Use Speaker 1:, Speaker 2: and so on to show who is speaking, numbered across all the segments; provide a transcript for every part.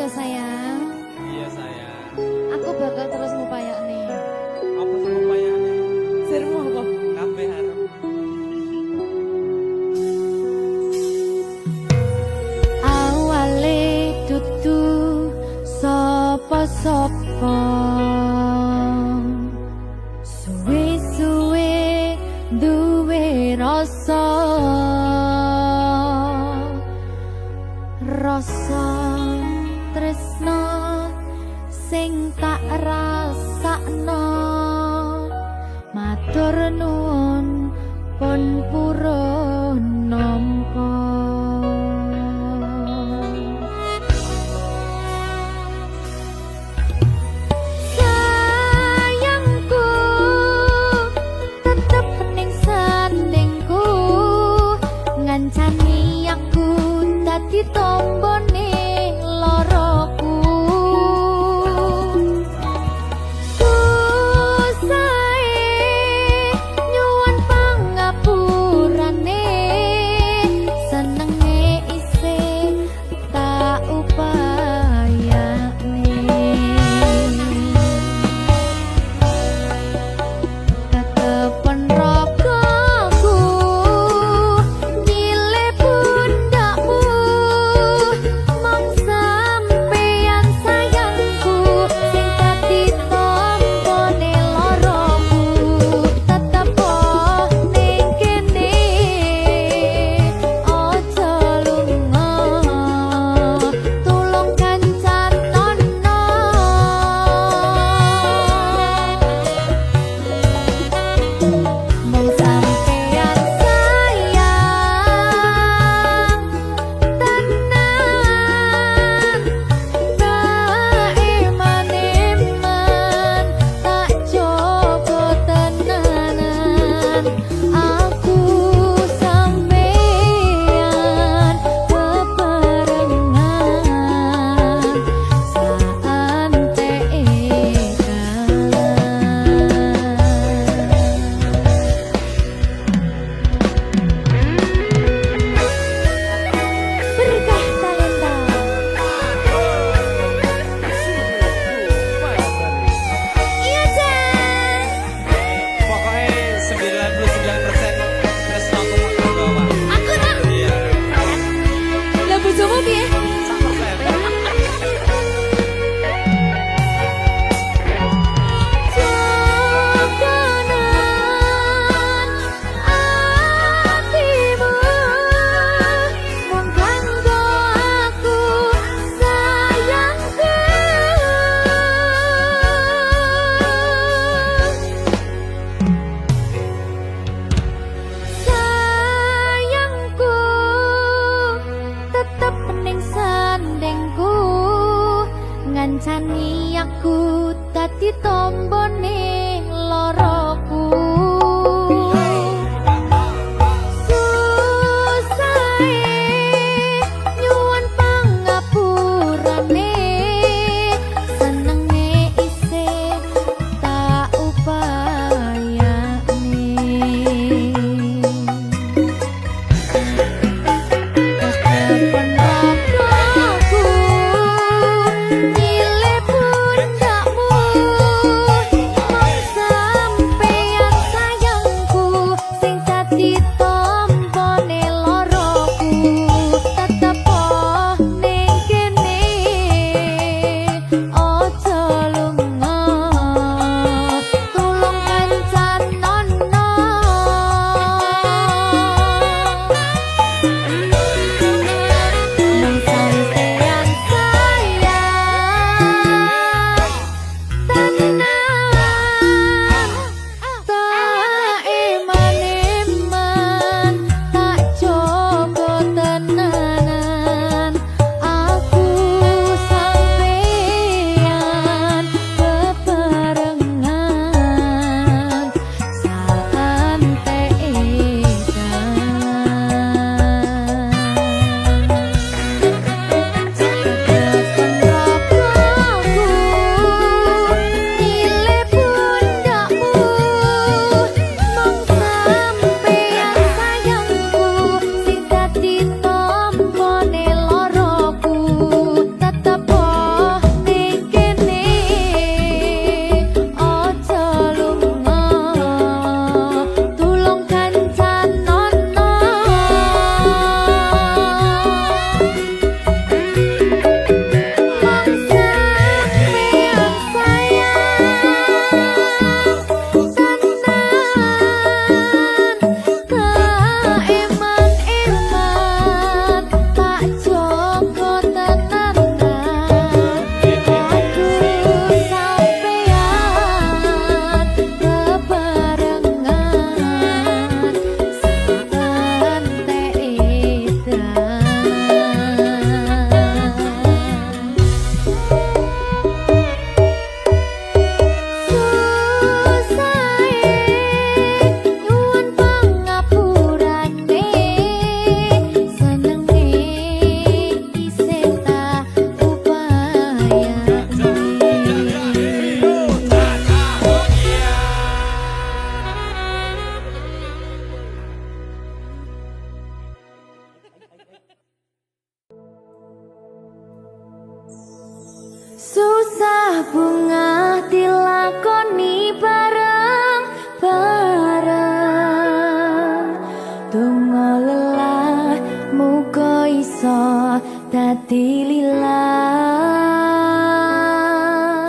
Speaker 1: ya sayang.
Speaker 2: Iya sayang.
Speaker 1: Aku bakal terus ngupayakne.
Speaker 2: Apa sih upayane?
Speaker 1: Sirmu apa?
Speaker 2: Kabeh harap.
Speaker 1: Awale dudu sapa-sapa. Suwe-suwe duwe rasa. Rasa tresno sing tak rasakno. Matur nuwun pun purun nampa. Sayangku tetep ning sandingku, ngancani aku dadi tombone loroku. Nyuwun pangapurane, senenge isih tak upayane. Tetepen ragaku nyilih pundakmu, mong sampeyan sayangku sing dadi tombone loroku. Tetep ning kene aja lunga, tulung kancanono. Mong sampeyan sayang tenan, bae maneman tak jaga tenanan. Aku sampeyan bebarengan berkah talenta. Iya Jan,
Speaker 2: Pokoknya 99% tresno aku mau bawa.
Speaker 1: aku tak
Speaker 2: Iya.
Speaker 1: lah bojomu piye?
Speaker 2: 100%.
Speaker 1: Jokonan atimu mung kanggo aku sayangku. bunga dilakoni bareng-bareng. Donga lelah muga iso dadi lillah.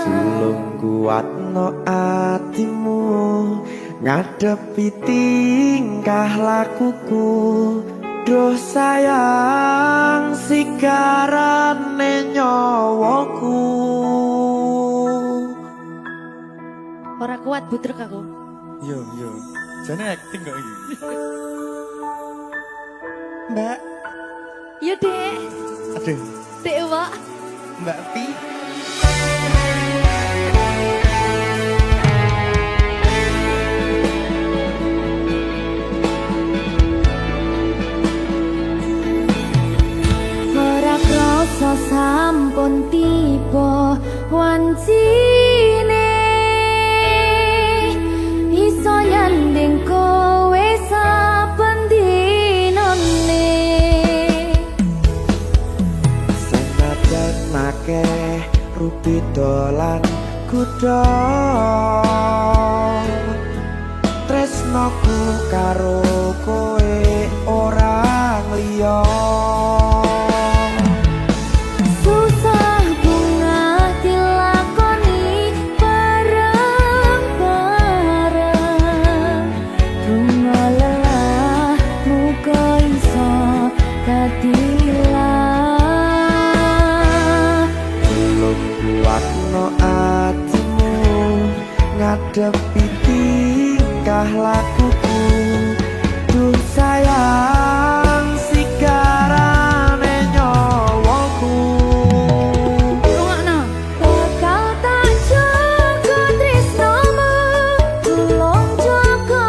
Speaker 3: Tulung kuatno atimu ngadepi tingkah lakuku. Duh sayang sigarane nyawaku.
Speaker 1: Ora kuat butrek aku.
Speaker 3: Yo, jane acting kok iki. Mbak,
Speaker 1: Yo Dek,
Speaker 3: aduh,
Speaker 1: Dek Wak.
Speaker 3: Mbak Pi.
Speaker 1: Ora krasa sampun tiba wancine iso nyanding kowe saben dinane.
Speaker 3: Senajan akeh rupi dolan kuda, tresnoku karo kowe ora liya.
Speaker 1: Susah bunga dilakoni bareng-bareng. Bunga lelah muga iso dadi lillah.
Speaker 3: Belum kuatno atimu ngadepi tingkah lakuku. Duh sayang sigarane nyawaku.
Speaker 1: Rungokno. Bakal tak jaga tresnomu, tulung jaga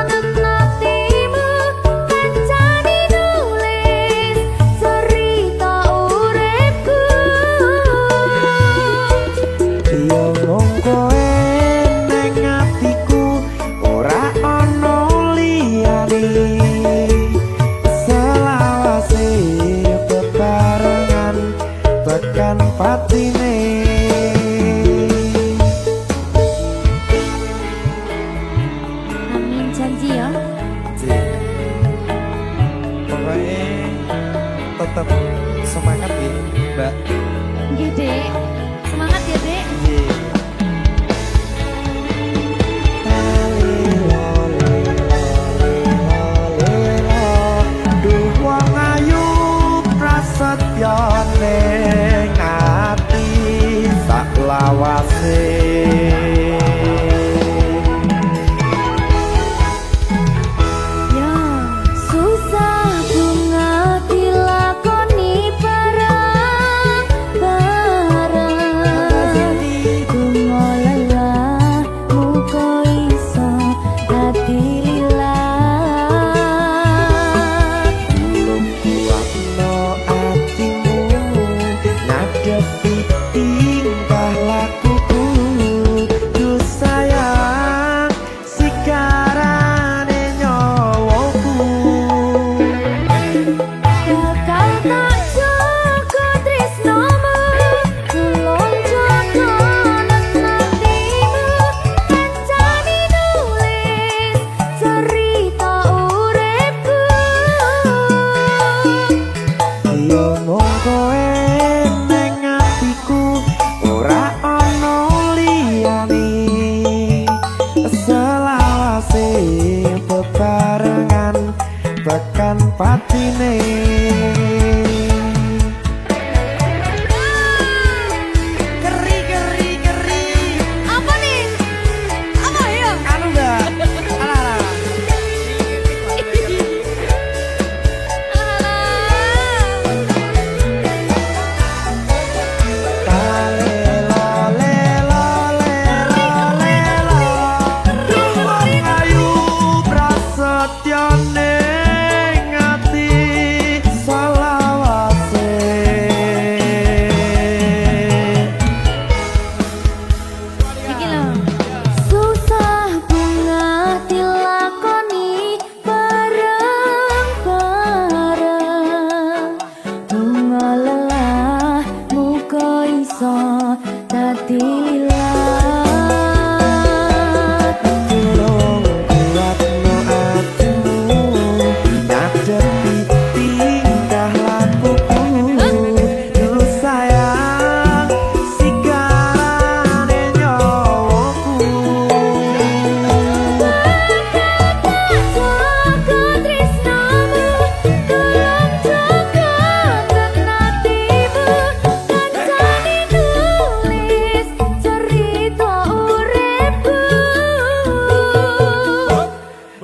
Speaker 1: nenatimu. Kancane nulis cerita uripku.
Speaker 3: Yo mung kowe ning atiku, ora ana liyane. Selawase bebarengan tekan patine.
Speaker 1: Amin janji ya.
Speaker 3: Pokoknya tetap semangat ya, Mbak.
Speaker 1: Nggih, Dek. Semangat ya, Dek.
Speaker 3: Duh wong ayu prasetyo ning ati sak lawase.
Speaker 1: Ya, susah bunga dilakoni bareng-bareng. Bunga lelah muga iso dadi lillah.
Speaker 3: Belum kuatno atimu ngadepi tingkah lakuku. Duh sayang sigarane nyawaku.
Speaker 1: Bakal tak jaga tresnomu, tulung jaga nenatimu. Kancane nulis cerita uripku.
Speaker 3: Yo mung kowe ning atiku, ora ana liyane. Selawase bebarengan tekan patine. Keri.
Speaker 1: Apa nih? Apa ya?
Speaker 3: Anu Mbak. Alah. Duh wong ayu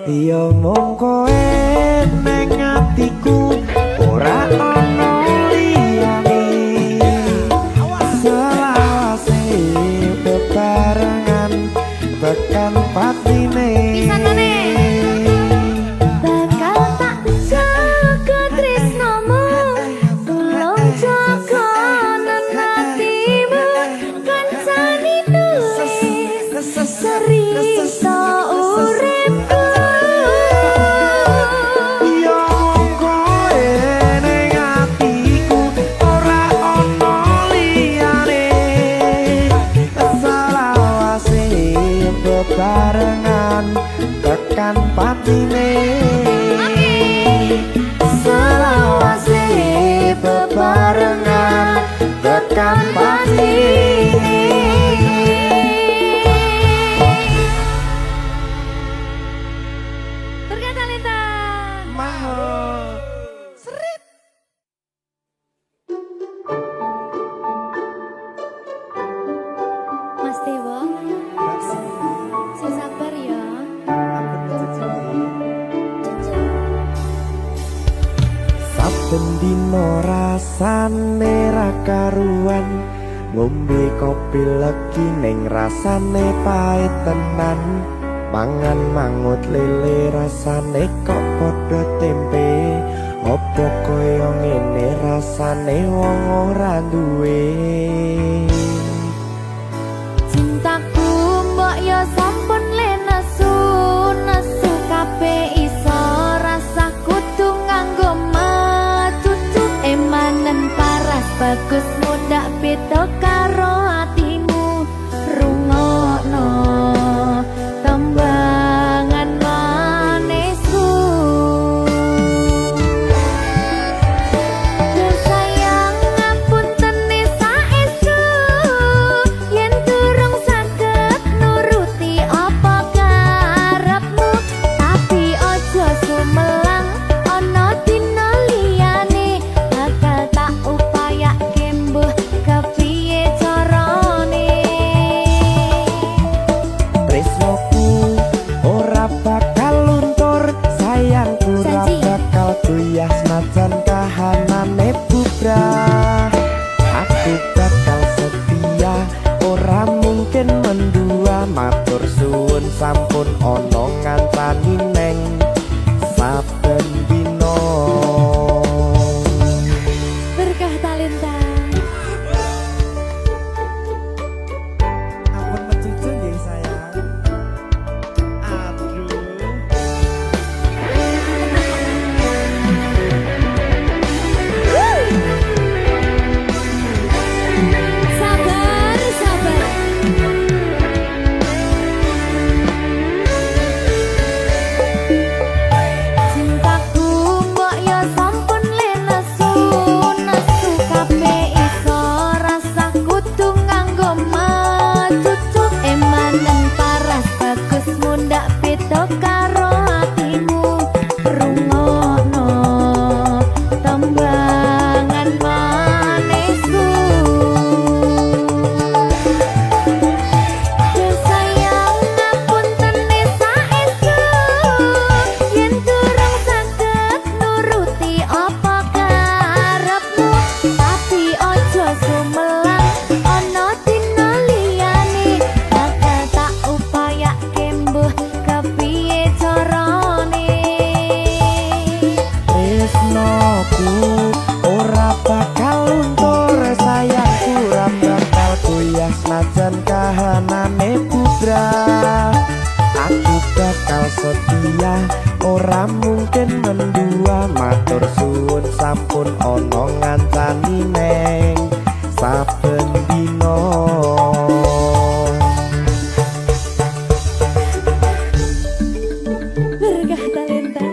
Speaker 3: Yo mung kowe ning atiku ora ono liyane selawase bebarengan tekan patine
Speaker 1: Bakal tak jaga tresnomu tulung jaga hatimu kancani nulis cerita uripku
Speaker 3: yo mung kowe ning atiku ora ono liyane selawase bebarengan tekan patine selawase bebarengan tekan patine.
Speaker 1: Berkah Talenta.
Speaker 3: Mahal.
Speaker 1: Mas Dewa, sing sabar ya.
Speaker 3: Saben dino rasane ra karuan ngombe kopi legi ning rasane pahit tenan mangan mangut lele rasane kok padha tempe opo koyo ngene rasane wong ora duwe
Speaker 1: Cintaku mbok yo sampun le nesu kabeh iso rasa kudu nganggo matutu emanen paras bagus mundak beda karo atimu rungokno tembangan manisku sayang ngapunten saestu yen durung saged nuruti apa karepmu tapi aja sumelang ana dina liyane bakal tak upayake mbuh kepiye carane
Speaker 3: tresnoku ora bakal luntur sayangku ora
Speaker 1: Janji.
Speaker 3: bakal goyah senajan kahanane bubrah aku bakal setia ora mungkin mendua matur suwun sampun ana ngancani neng saben dina
Speaker 1: berkah talenta
Speaker 3: ampun mecucu nggih sayang aduh
Speaker 1: sabar sabar cintaku mbok yo sampun le nesu kabeh iso rasa kudu nganggo matutu emanen paras bagus mundak beda karo atimu rungokno tembangan manisku sayang ngapunten saestu yen durung saged nuruti apa karepmu tapi aja sumelang ana dina liyane bakal tak upayake mbuh kepiye carane
Speaker 3: tresnoku ora bakal luntur sayangku ora bakal goyah senajan kahanane bubrah aku bakal setia ora mungkin mendua matur suwun sampun ana ngancani neng saben dina
Speaker 1: berkah talenta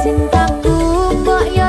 Speaker 1: Cintaku mbok yo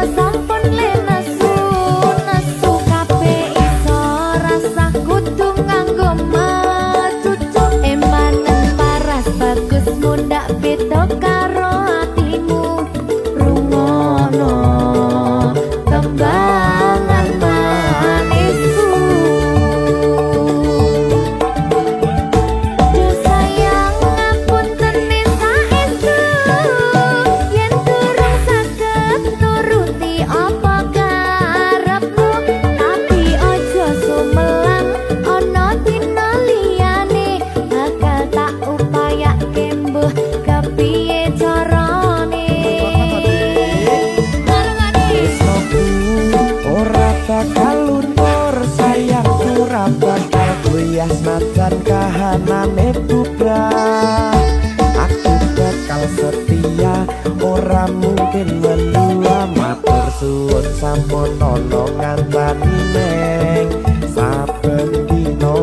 Speaker 3: ya senajan kahanane bubrah. Aku bakal setia ora mungkin mendua. Matur suwun sampun ana ngancani neng saben dina.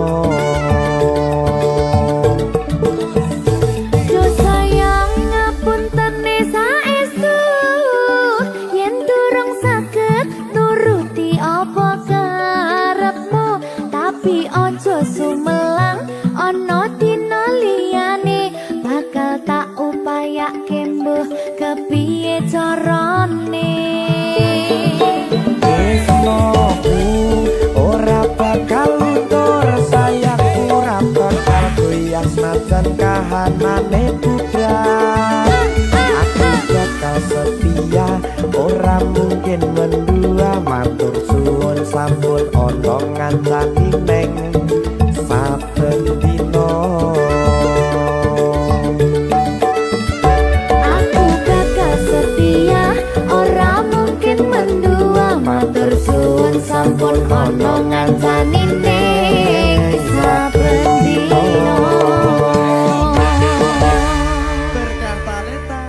Speaker 1: Yo sayang ngapuntene saestu yen durung saged nuruti apa karepmu, tapi aja sumelang ana dina liyane bakal tak upayake mbuh kepiye carane.
Speaker 3: Tresnoku ora bakal luntur, sayangku ora bakal goyah senajan kahanane bubrah. Aku bakal setia ora mungkin mendua. Matur suwun sampun ana ngancani neng saben dina.
Speaker 1: Aku bakal setia ora mungkin mendua. Matur suwun sampun ana ngancani ning saben dina.
Speaker 3: Berkah talenta.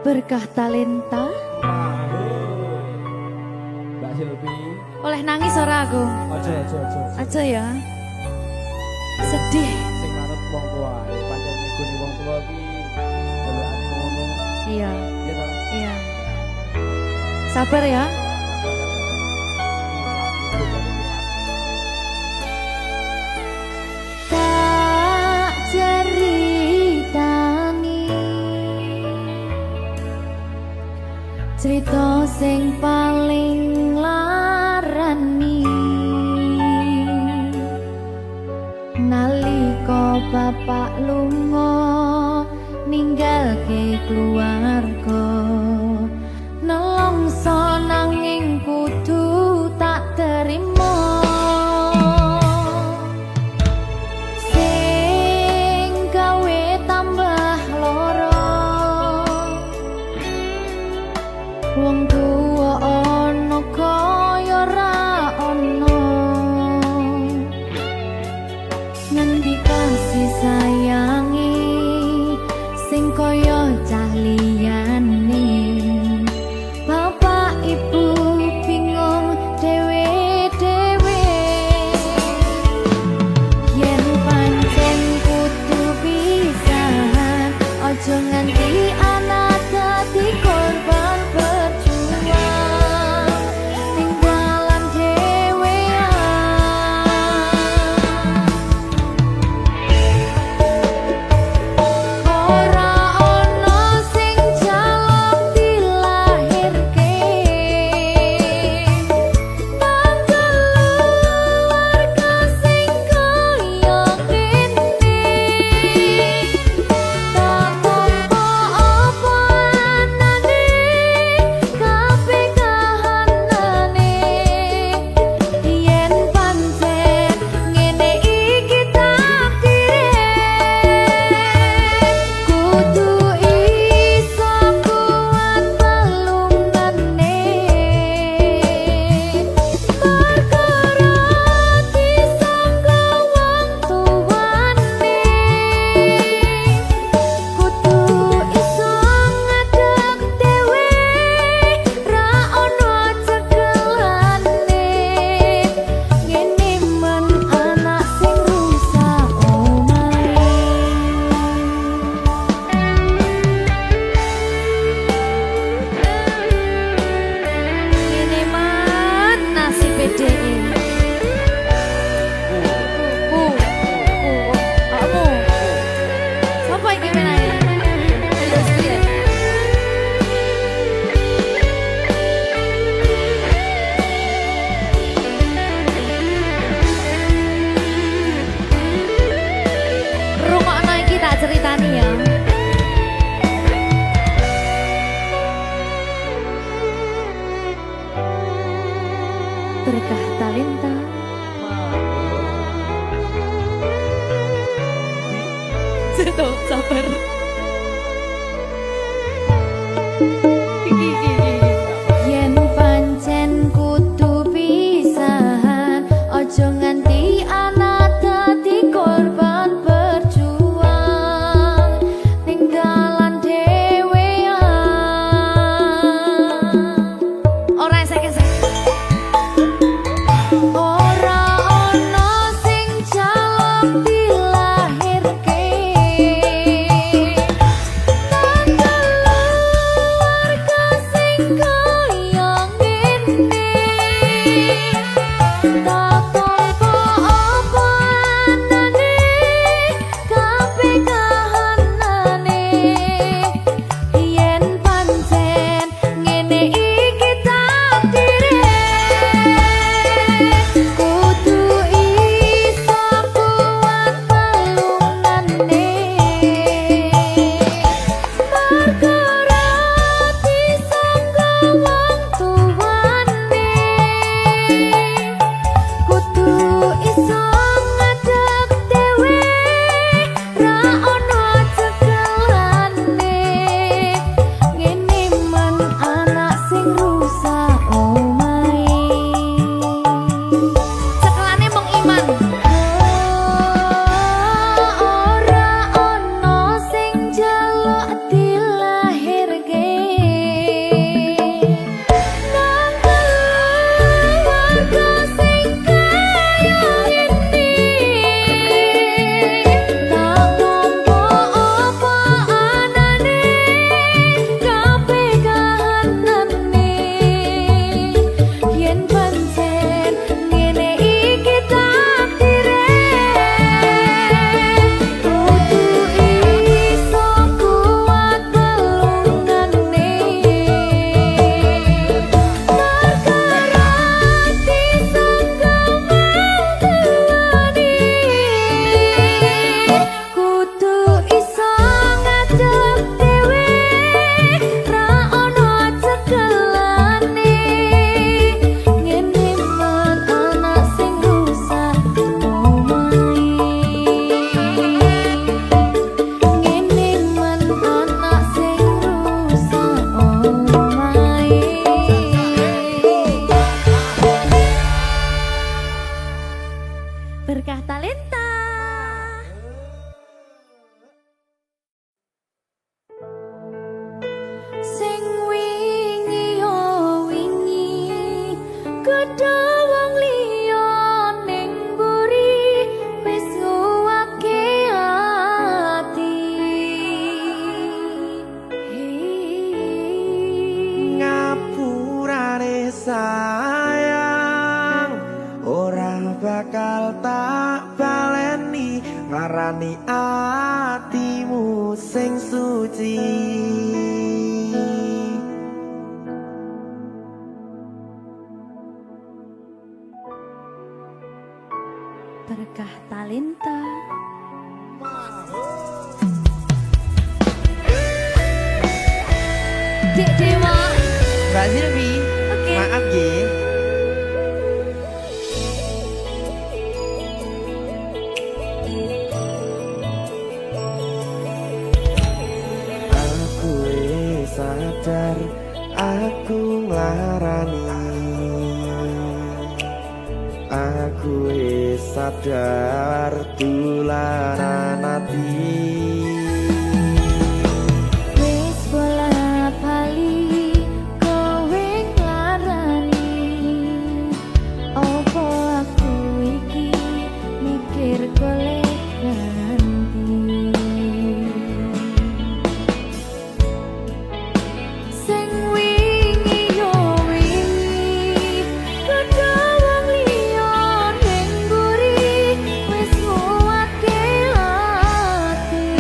Speaker 1: Berkah talenta.
Speaker 2: Mbak Silvi.
Speaker 1: Oleh nangis ora aku?
Speaker 2: Aja.
Speaker 1: Aja ya. Sedih.
Speaker 2: Sing manut wong tua. Pancen ngikuni wong tua ki delokane ngono.
Speaker 1: Iya,
Speaker 2: Iya ta?
Speaker 1: iya. Sabar ya. Tak ceritani cerita sing paling larani nalika bapak lunga ninggalke keluarga, nelongso nanging kudu tak terima. Sing gawe tambah lara, wong tuwa ana kaya ra ana. Ngendi kasih sayangi sing kaya cah liyane. Bapak ibu bingung dhewe-dhewe yen pancen kudu pisahan. Aja nganti anak dadi korban berjuang ning dalan dhewean. Ora Seto, sabar. Yen pancen kudu pisahan, ojo nganti anak dadi korban berjuang tinggalan dhewean. Ora esek-esek. Ora ana sing jaluk dilahirke, keluarga sing kaya ngene, tak tampa apa anane, kabeh kahanane. Yen pancen ngene iki takdire, kudu iso kuat pelungane. Perkara disangga wong tuwane, kudu iso ngadeg dhewe, ra ono cekelane. Ngene man anak sing rusak omahe, cekelane mung iman. Ora ono sing jaluk dilahirke, nang keluarga sing kaya ngene, tak tampa apa anane, kabeh kahanane. Yen pancen ngene iki takdire, kudu iso kuat pelungane. Perkara disangga wong tuwane, kudu iso ngadeg dhewe, ra ono cekelane. Ngene man anak sing rusak omahe, ngene man anak sing rusak omahe. Berkah talenta. Sing wingi yo wingi, gedha wong liya ning mburi, wis nguwake ati.
Speaker 3: Ngapurane sayang, ora bakal tak baleni ngarani atimu sing suci.
Speaker 1: Berkah talenta. Dek Dewa.
Speaker 3: Mbak Silvi,
Speaker 1: Oke.
Speaker 3: maaf nggih. Aku wis sadar aku nglarani, aku wis sadar tulanan ati.
Speaker 1: Wis bola bali kowe nglarani, opo aku iki mikir golek ganti. Sing wingi yo wingi, gedha wong liya ning mburi, wis nguwatke ati.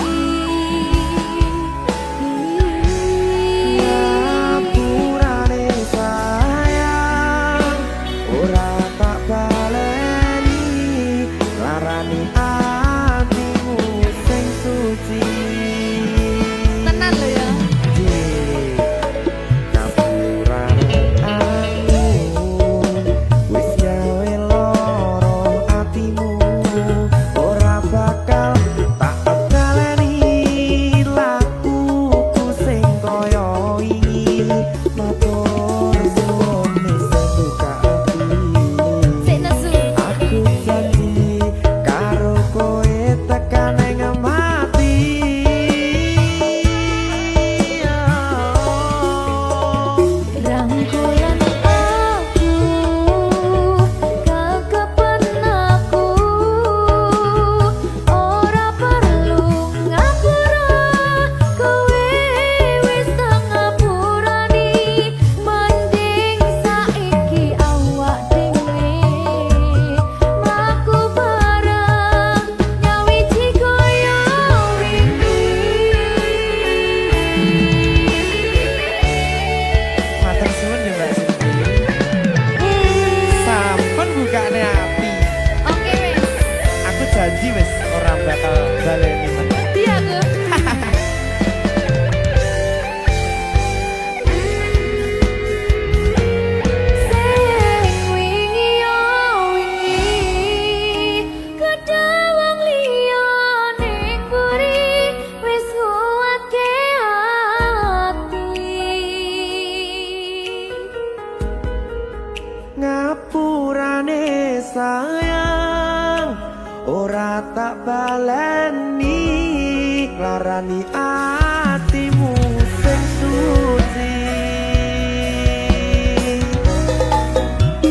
Speaker 3: baleni larani atimu sing suci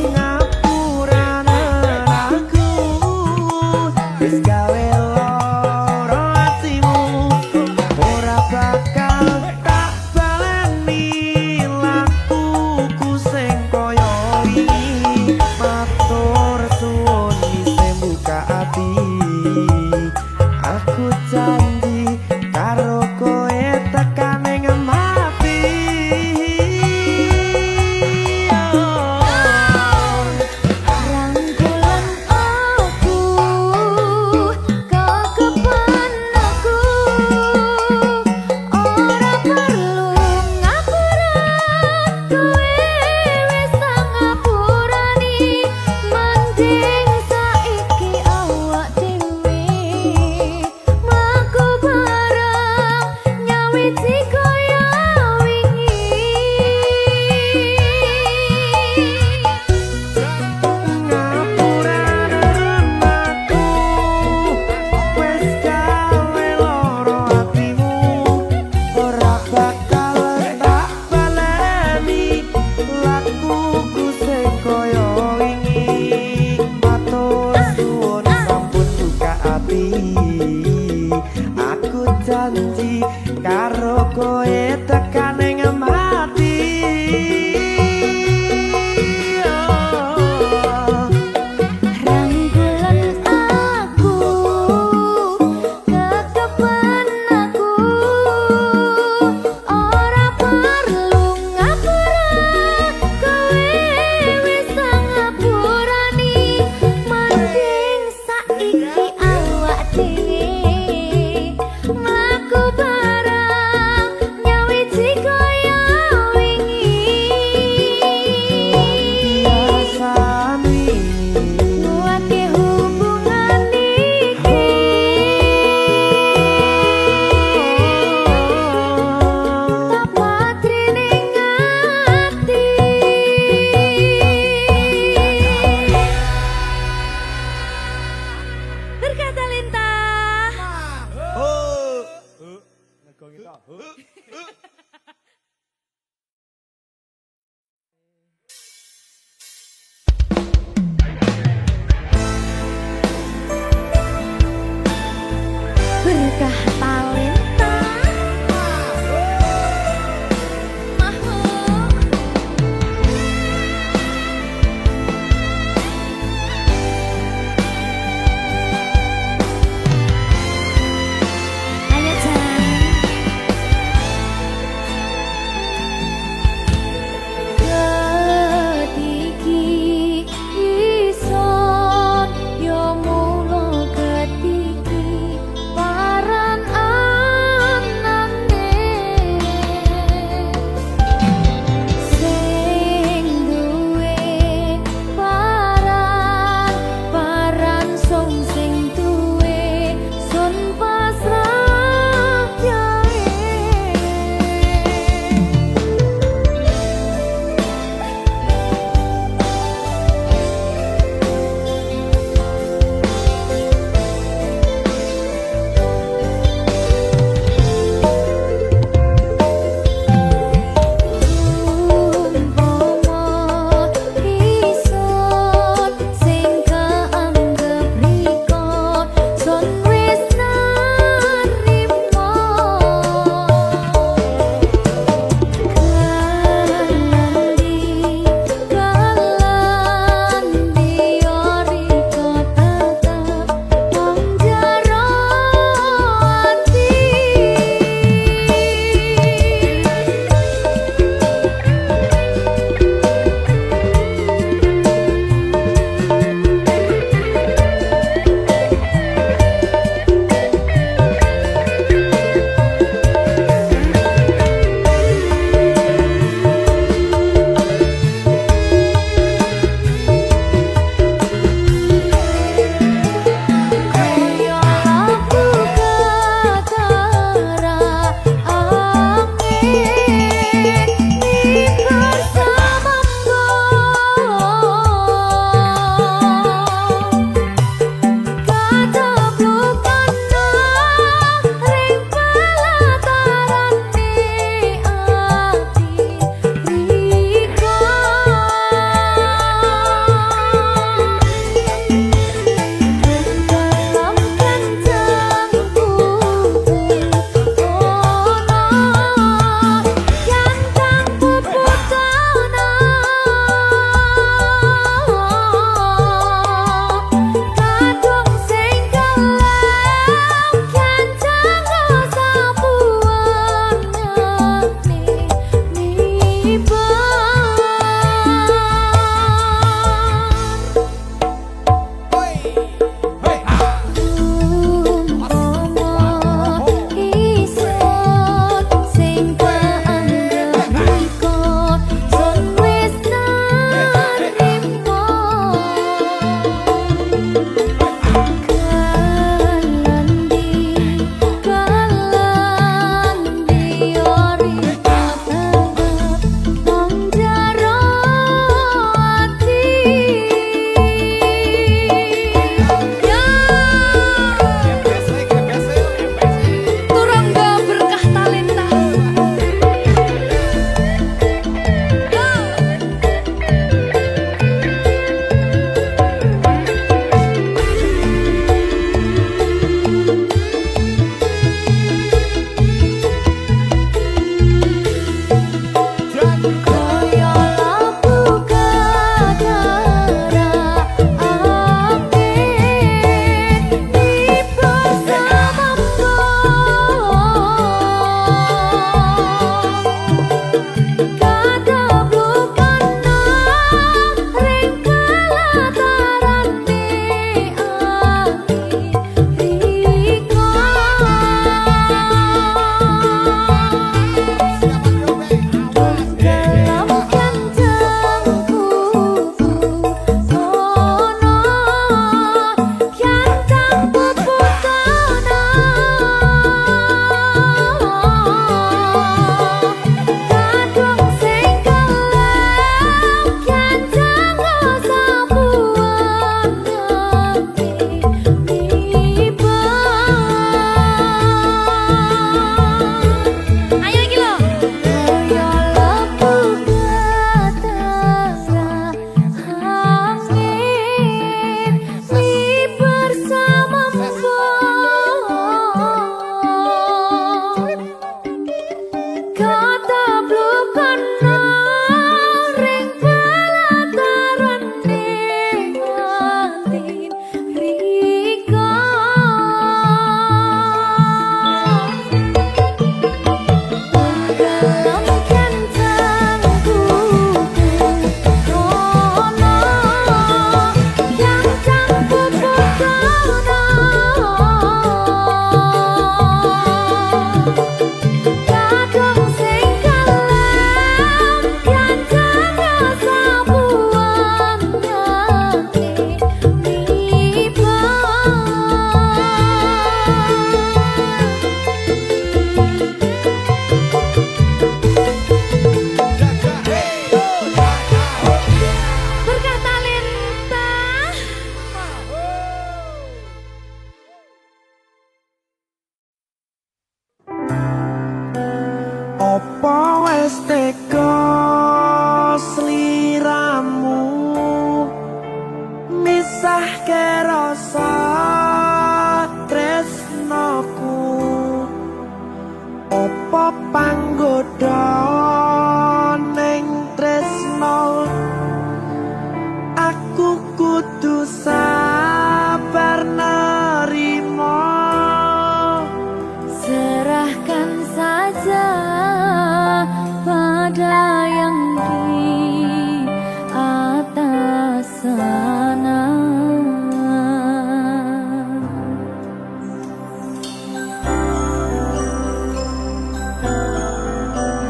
Speaker 3: ngapurane aku wis gawe loro atimu ora bakal tak baleni lakuku sing koyo wingi matur suwun isih buka ati aku janji karo koe tekan ing mati
Speaker 1: Rangkulan aku kekepan aku ora perlu ngapura kowe wis tak ngapurani mending saiki awak dhewe mlaku bareng nyawiti kaya wingi
Speaker 3: ngapurane aku wis gawe loro atimu ora bakal tak baleni lakuku sing koyo wingi matur suwun sampun buka ati aku janji karo koe tekan ing mati
Speaker 1: Rangkulan aku kekepan aku ora perlu ngapura kowe wis tak ngapurani mending saiki awak dhewe mlaku bareng nyawiti kaya wingi
Speaker 3: biasane
Speaker 1: nguatke hubungan iki Papa trining ati Berkata lintah
Speaker 2: Negong itu.
Speaker 1: Berkah talenta Mahmud Ayo Jan Ketiki ison yo mulo ketiki paran
Speaker 3: Opo wis teko sliramu misahke rasa tresnoku. Opo panggoda ning tresno aku kudu sabar nerima.
Speaker 1: Serahkan saja pada yang di atas sana.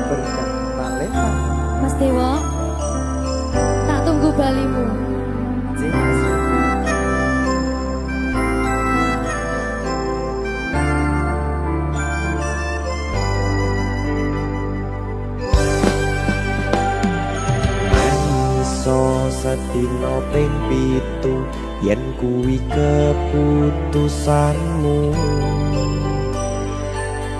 Speaker 2: Berkah talenta.
Speaker 1: Mas Dewa, tak tunggu balimu.
Speaker 3: Iso sedina ping 7 yen kuwi keputusanmu.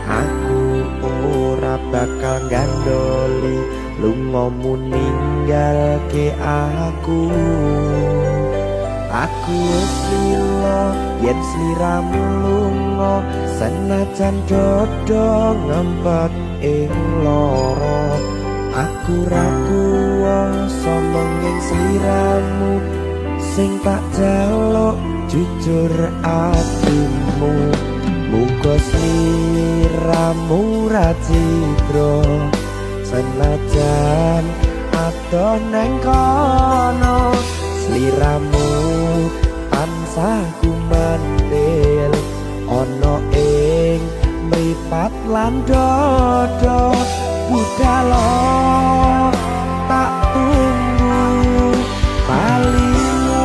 Speaker 3: Aku ora bakal gandoli lungamu ninggalke aku. Aku wis lilo yen sliramu lunga senajan dodo ngempet ing loro. Aku ra kuwasa menging sliramu sing tak jaluk jujur atimu. Muga sliramu ra cidra senajan adoh neng kono. Sliramu tansah kumandel ana ing mripat lan dodo. Budalo tak tunggu balimu.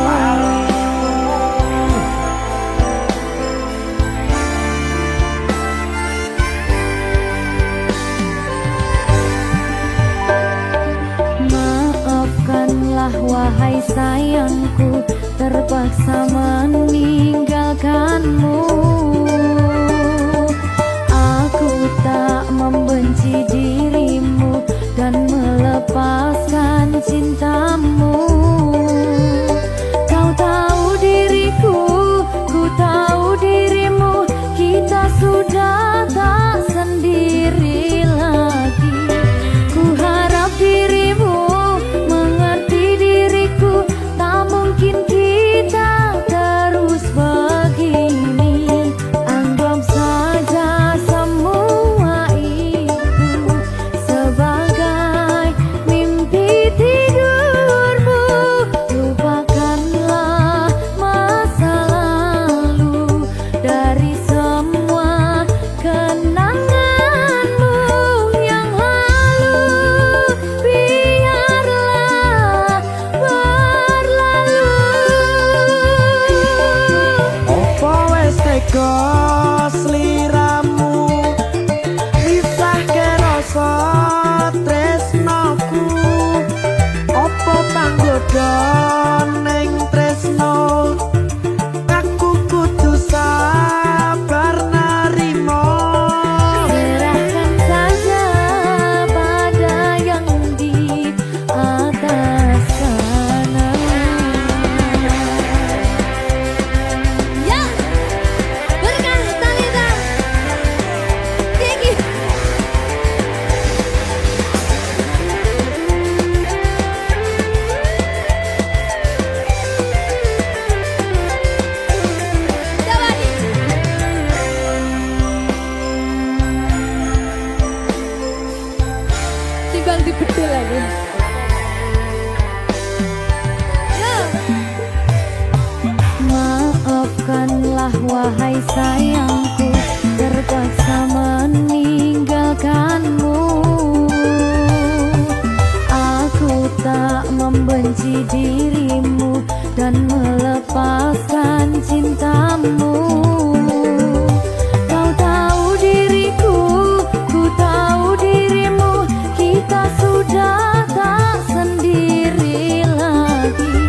Speaker 1: Maafkanlah wahai sayangku, terpaksa meninggalkanmu. Aku tak membenci dirimu dan melepaskan cintamu. Kau tahu diriku, ku tahu dirimu, kita sudah tak sendiri lagi. Ku harap dirimu mengerti diriku, tak mungkin kita terus begini. Anggap saja semua itu sebagai mimpi tidurmu. Lupakanlah masa lalu dari semua kenanganmu yang lalu. Biarlah berlalu.
Speaker 3: Opo wis teko sliramu misahke rasa tresnoku. Opo panggoda ning tresno aku kudu sabar nerima.
Speaker 1: Serahkan saja pada yang di atas sana. Ya, berkah talenta. Tinggi. Jawadi. Timbang dibedil lagi. Maafkanlah wahai sayangku, terpaksa meninggalkanmu. Aku tak membenci dirimu dan melepaskan cintamu. Kau tahu diriku, ku tahu dirimu, kita sudah tak sendiri lagi.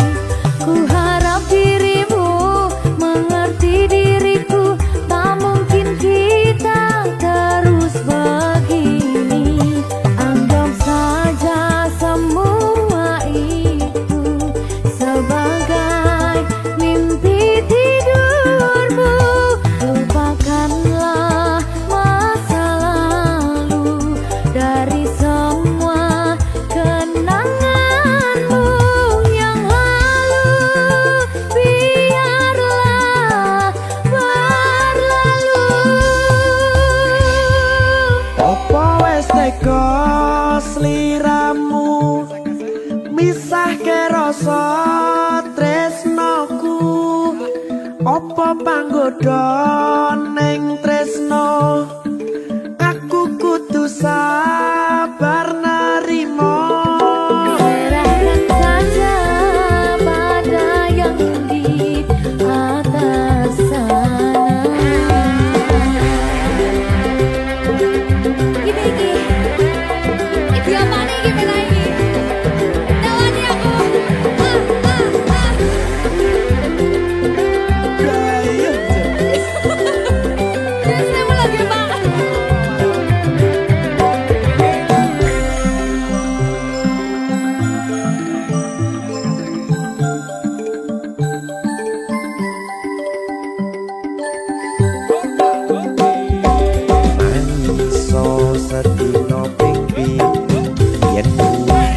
Speaker 1: Ku harap dirimu mengerti diriku, tak mungkin
Speaker 3: wis teko sliramu misahke rasa tresnoku apa panggoda ning tresno aku kudu sabar narimo
Speaker 1: serahkan saja pada yang di atas sana. Iki apa nih gimana ini? Tawani aku. Terusnya mau lagi Pak.
Speaker 3: Manso sedino ping pitu yen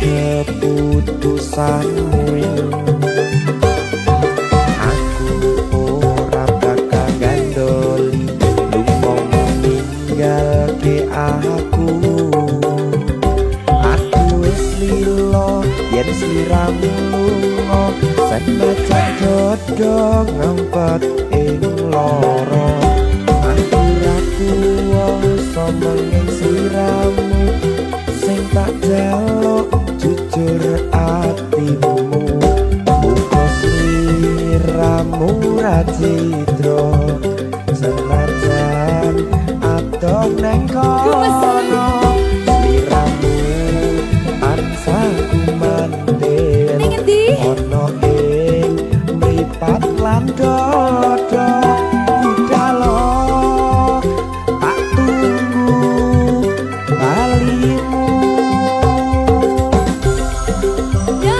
Speaker 3: keputusanmu aku ora bakal gandoli lumong ninggalke aku wis lilo yen sliramu lunga senajan dodo ngempet ing loro aku ra kuwasa menging sliramu sing tak jaluk jujur atimu muga sliramu ra citra senajan adoh neng kono sliramu tansah kumandel
Speaker 1: Ning endi?
Speaker 3: ono ing mripat lan dodo budalo tak tunggu balimu
Speaker 1: Ya.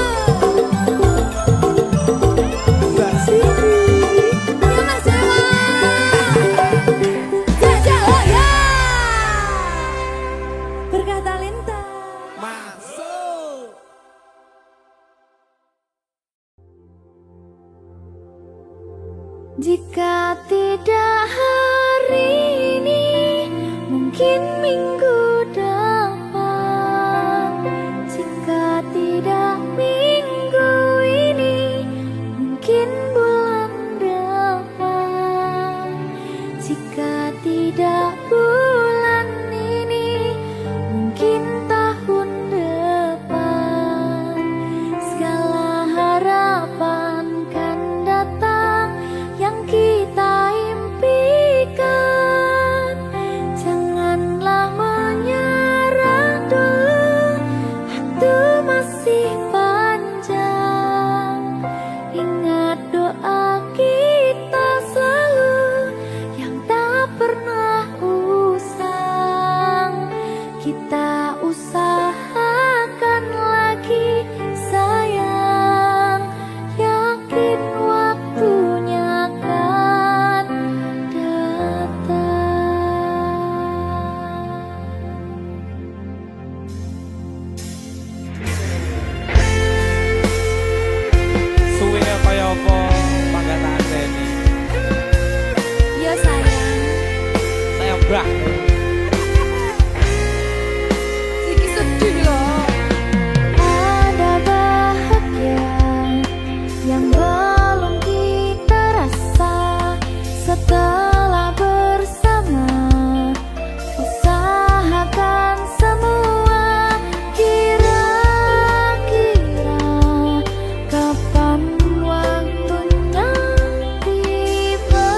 Speaker 3: Mbak Siti
Speaker 1: Ya Mas Dewa. Jaja oh ya. Berkah talenta.
Speaker 3: masuk.
Speaker 1: Jika tidak hari ini, mungkin minggu depan. Jika tidak minggu ini, mungkin bulan depan. Jika tidak bulan ini, mungkin tahun depan. Segala harapan kan datang yang kita impikan. Janganlah menyerah dulu, waktu masih panjang. Ingat doa kita selalu yang tak pernah usang. Kita usahakan lagi sayang, yakin waktunya akan datang.
Speaker 2: Suwe kaya apa panggataan ini?
Speaker 1: Ya sayang,
Speaker 2: Saya mbah.
Speaker 1: Siki sedih loh. Ada bahagia yang belum kita rasa setelah bersama. Usahakan semua, kira-kira kapan waktunya tiba.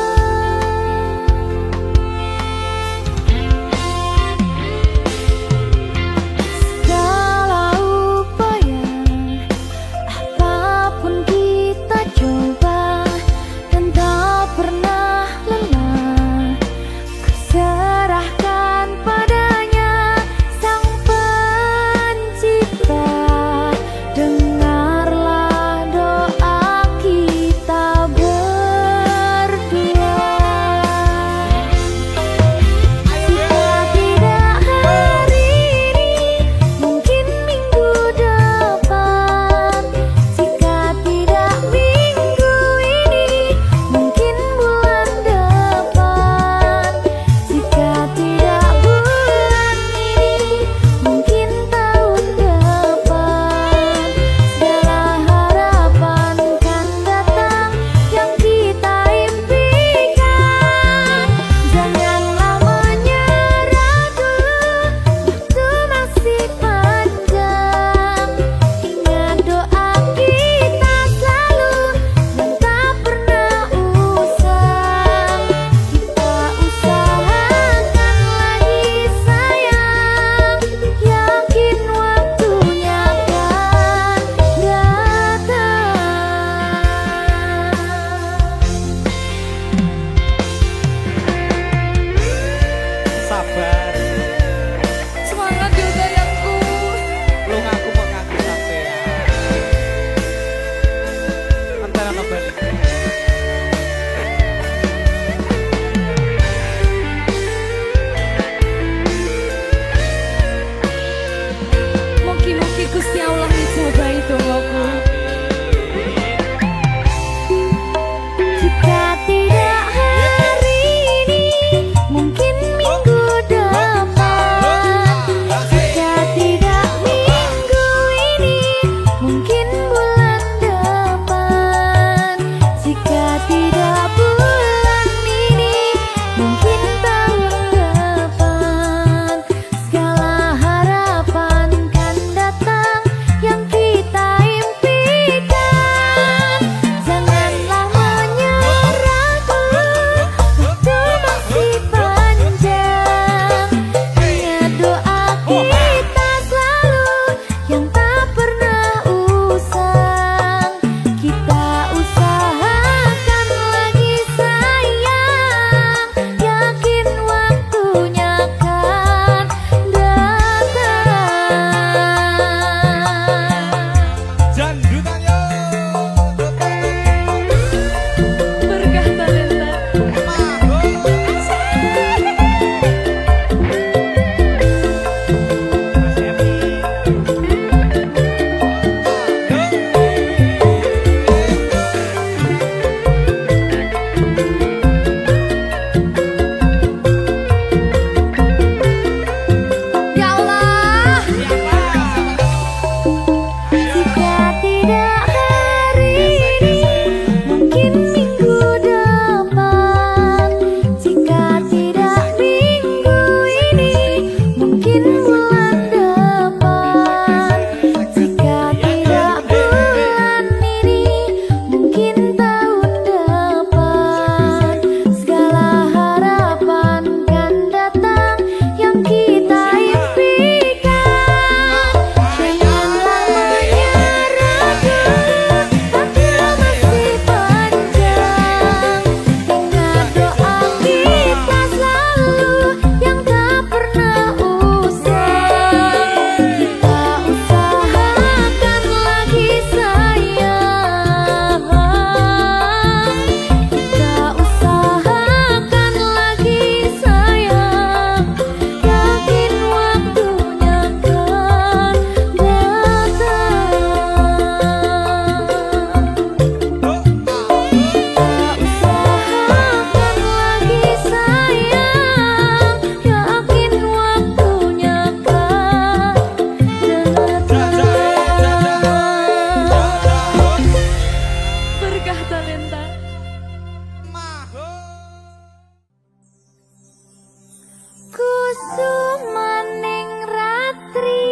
Speaker 1: sumaning ratri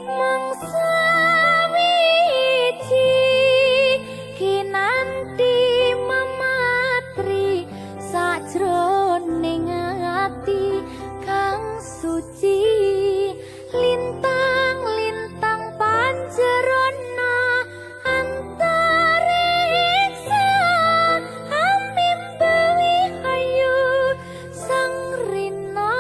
Speaker 1: mangsa wiji kinanti mematri sajroning ati kang suci lintang-lintang panjerona antariksa amimbawi ayu sang rina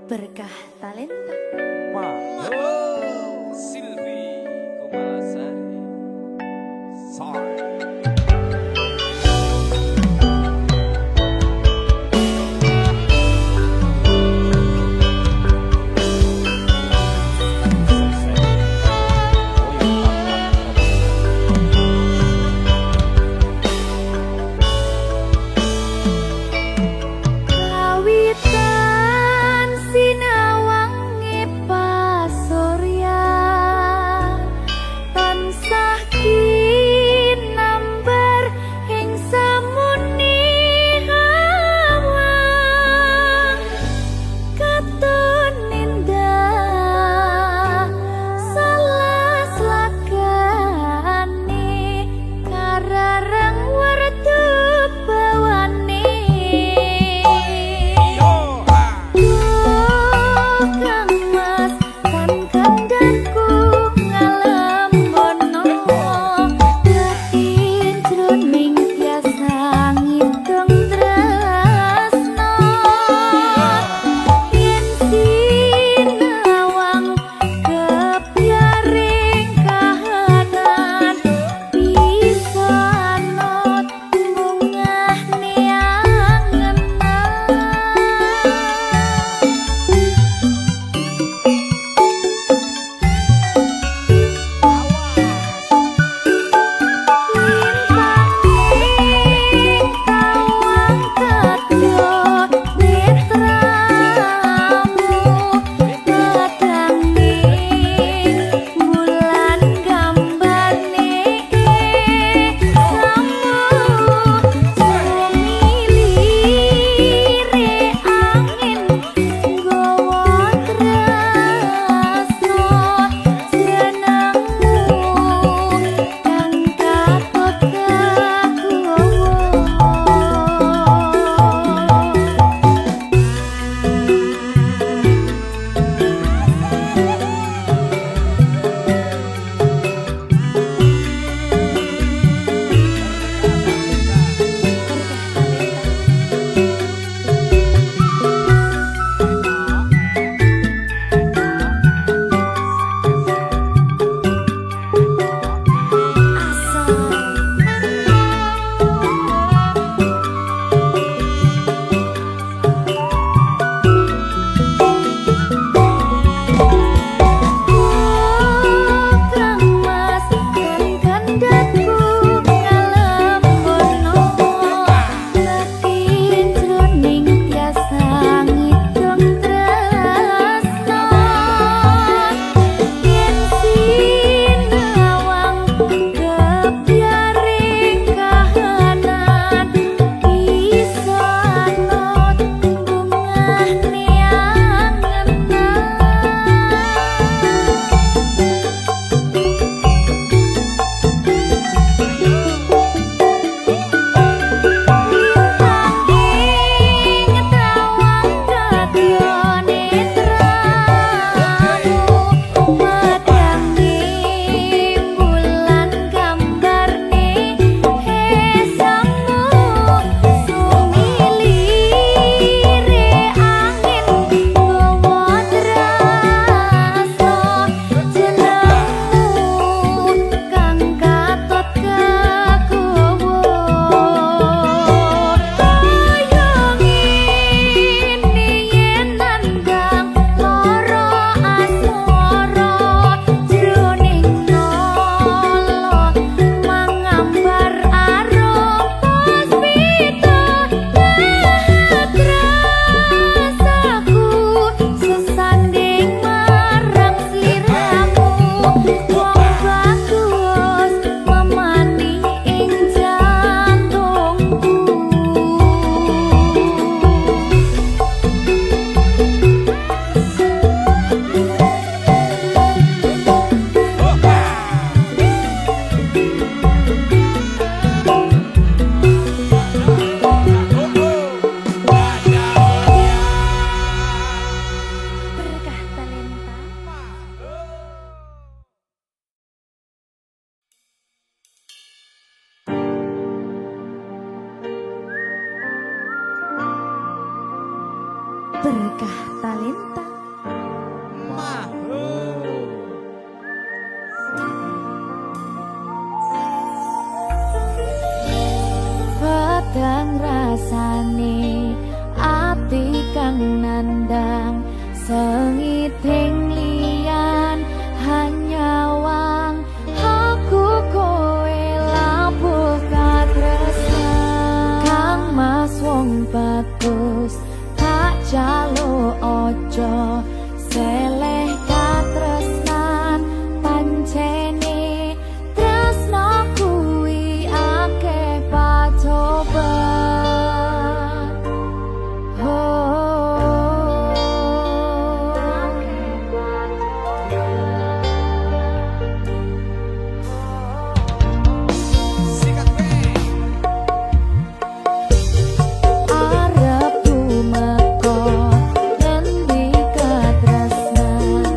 Speaker 1: Berkah talenta.
Speaker 2: Wah.
Speaker 4: Silvi Kumalasari. Sorry.
Speaker 1: Kawitan sinawangi pasurya tansah kinambar ing samuni hawa katon indah salas lakane kararang wartu bawane Kang Mas kan kandhanku ngalem bono yakin jroning biasa ngitung tresno yen sinawang kepyaring kahanan bisa anut bungah neangenan berkah talenta. bagus tak jaluk ojo seleh katresnan pancene tresno kuwi akeh pacoban
Speaker 4: Sikat bang.
Speaker 1: arep tumeka ngendi katresnan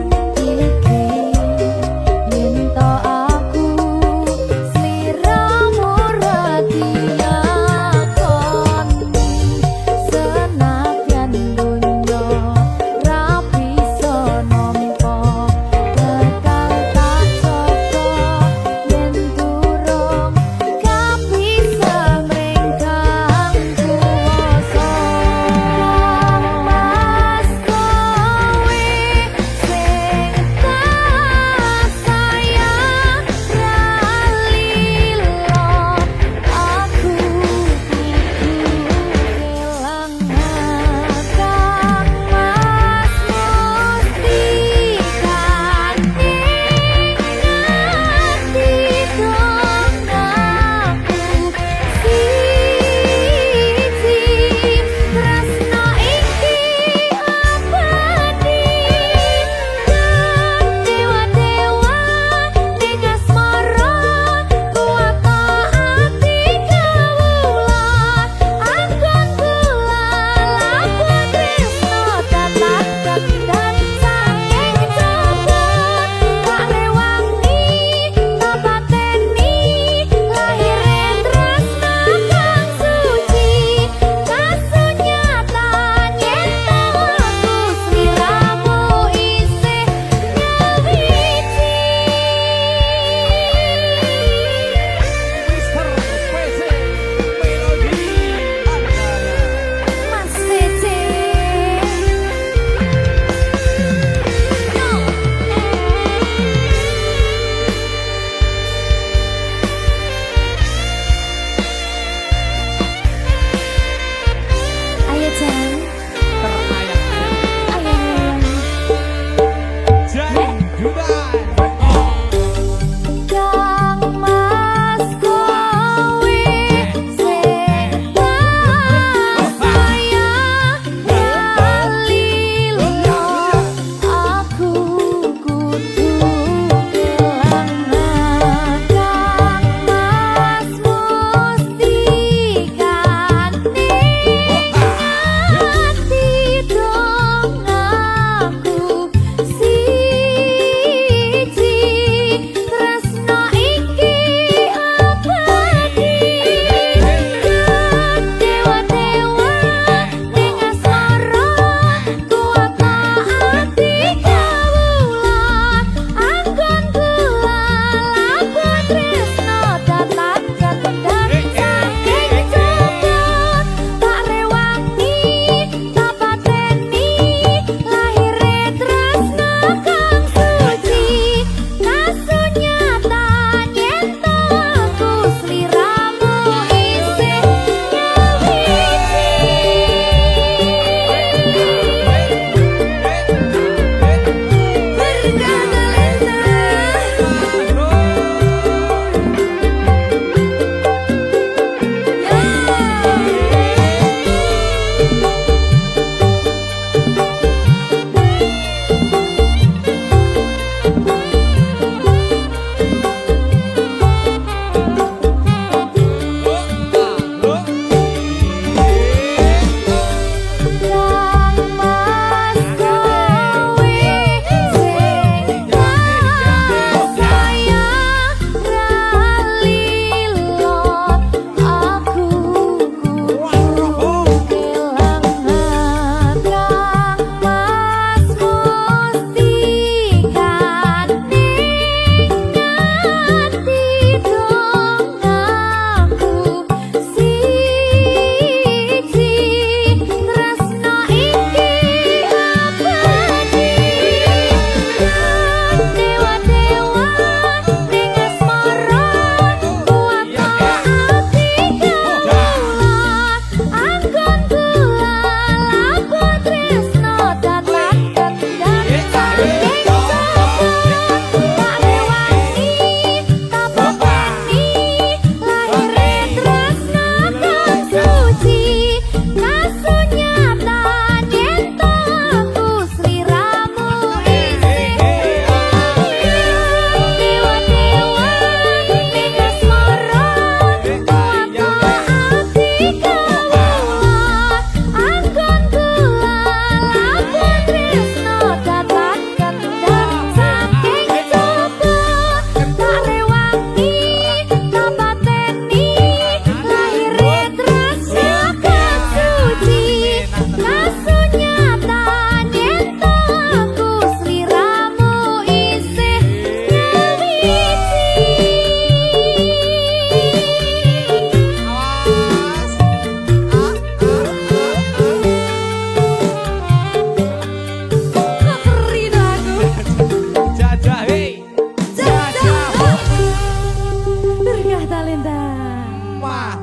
Speaker 4: omah.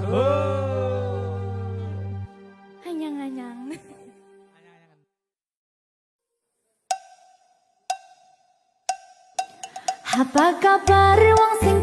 Speaker 1: Anyang-anyang. Apa kabar wong sing